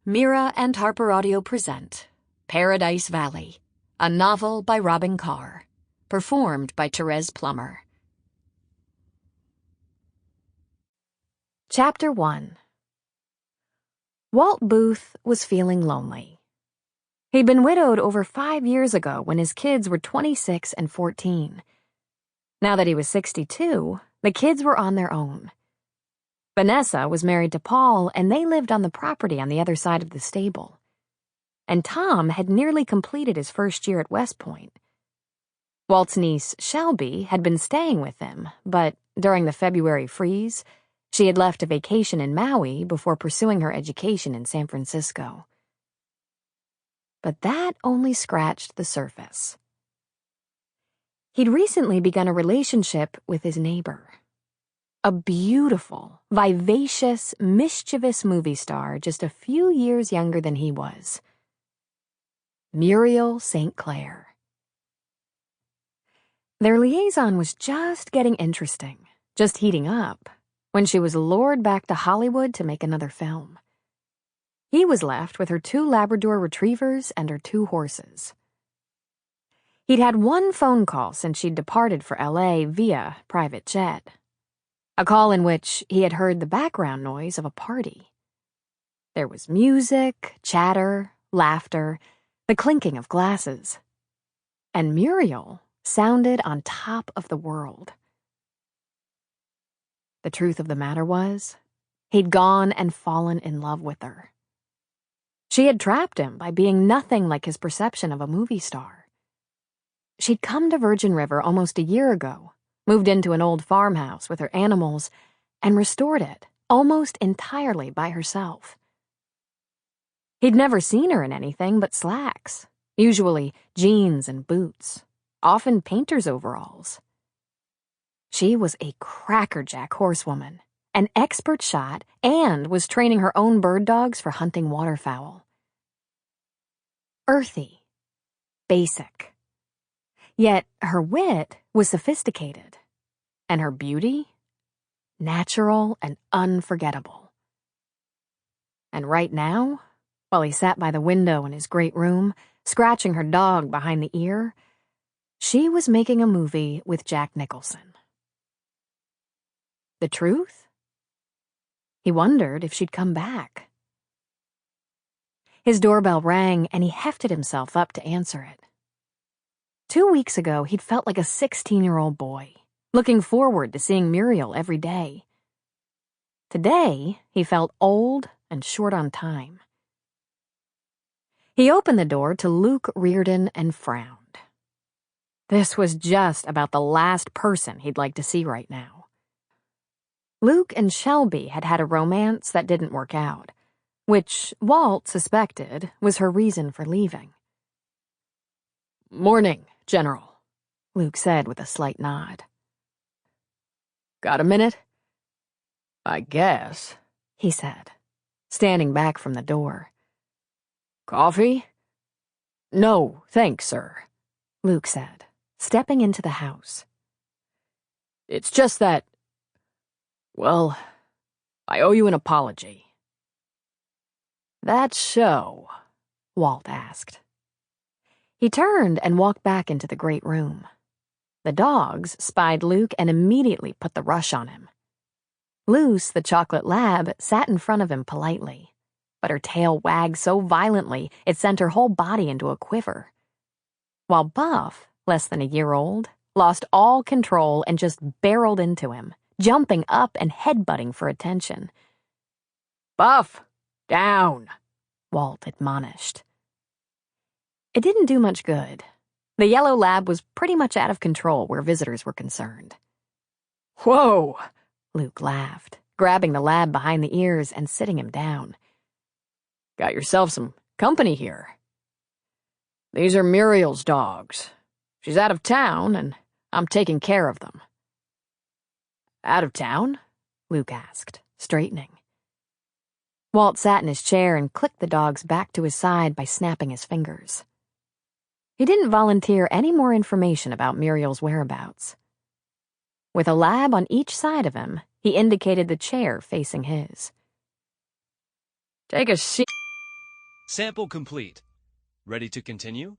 Mira and Harper Audio present Paradise Valley, a novel by Robyn Carr, performed by Thérèse Plummer. Chapter 1. Walt Booth was feeling lonely. He'd been widowed over 5 years ago when his kids were 26 and 14. Now that he was 62, the kids were on their own. Vanessa was married to Paul, and they lived on the property on the other side of the stable. And Tom had nearly completed his first year at West Point. Walt's niece, Shelby, had been staying with him, but during the February freeze, she had left a vacation in Maui before pursuing her education in San Francisco. But that only scratched the surface. He'd recently begun a relationship with his neighbor. A beautiful, vivacious, mischievous movie star just a few years younger than he was. Muriel St. Clair. Their liaison was just getting interesting, just heating up, when she was lured back to Hollywood to make another film. He was left with her 2 Labrador retrievers and her 2 horses. He'd had 1 phone call since she'd departed for LA via private jet. A call in which he had heard the background noise of a party. There was music, chatter, laughter, the clinking of glasses. And Muriel sounded on top of the world. The truth of the matter was, he'd gone and fallen in love with her. She had trapped him by being nothing like his perception of a movie star. She'd come to Virgin River almost a year ago, moved into an old farmhouse with her animals, and restored it almost entirely by herself. He'd never seen her in anything but slacks, usually jeans and boots, often painter's overalls. She was a crackerjack horsewoman, an expert shot, and was training her own bird dogs for hunting waterfowl. Earthy, basic. Yet her wit was sophisticated, and her beauty, natural and unforgettable. And right now, while he sat by the window in his great room, scratching her dog behind the ear, she was making a movie with Jack Nicholson. The truth? He wondered if she'd come back. His doorbell rang, and he hefted himself up to answer it. 2 weeks ago, he'd felt like a 16-year-old boy, looking forward to seeing Muriel every day. Today, he felt old and short on time. He opened the door to Luke Reardon and frowned. This was just about the last person he'd like to see right now. Luke and Shelby had had a romance that didn't work out, which Walt suspected was her reason for leaving. "Morning, General," Luke said with a slight nod. "Got a minute?" "I guess," he said, standing back from the door. "Coffee?" "No, thanks, sir," Luke said, stepping into the house. "It's just that, well, I owe you an apology." "That's so?" Walt asked. He turned and walked back into the great room. The dogs spied Luke and immediately put the rush on him. Luce, the chocolate lab, sat in front of him politely, but her tail wagged so violently it sent her whole body into a quiver. While Buff, less than a year old, lost all control and just barreled into him, jumping up and headbutting for attention. "Buff, down," Walt admonished. It didn't do much good. The yellow lab was pretty much out of control where visitors were concerned. "Whoa," Luke laughed, grabbing the lab behind the ears and sitting him down. "Got yourself some company here. These are Muriel's dogs. She's out of town, and I'm taking care of them." "Out of town?" Luke asked, straightening. Walt sat in his chair and clicked the dogs back to his side by snapping his fingers. He didn't volunteer any more information about Muriel's whereabouts. With a lab on each side of him, he indicated the chair facing his. "Take a seat." Sample complete. Ready to continue?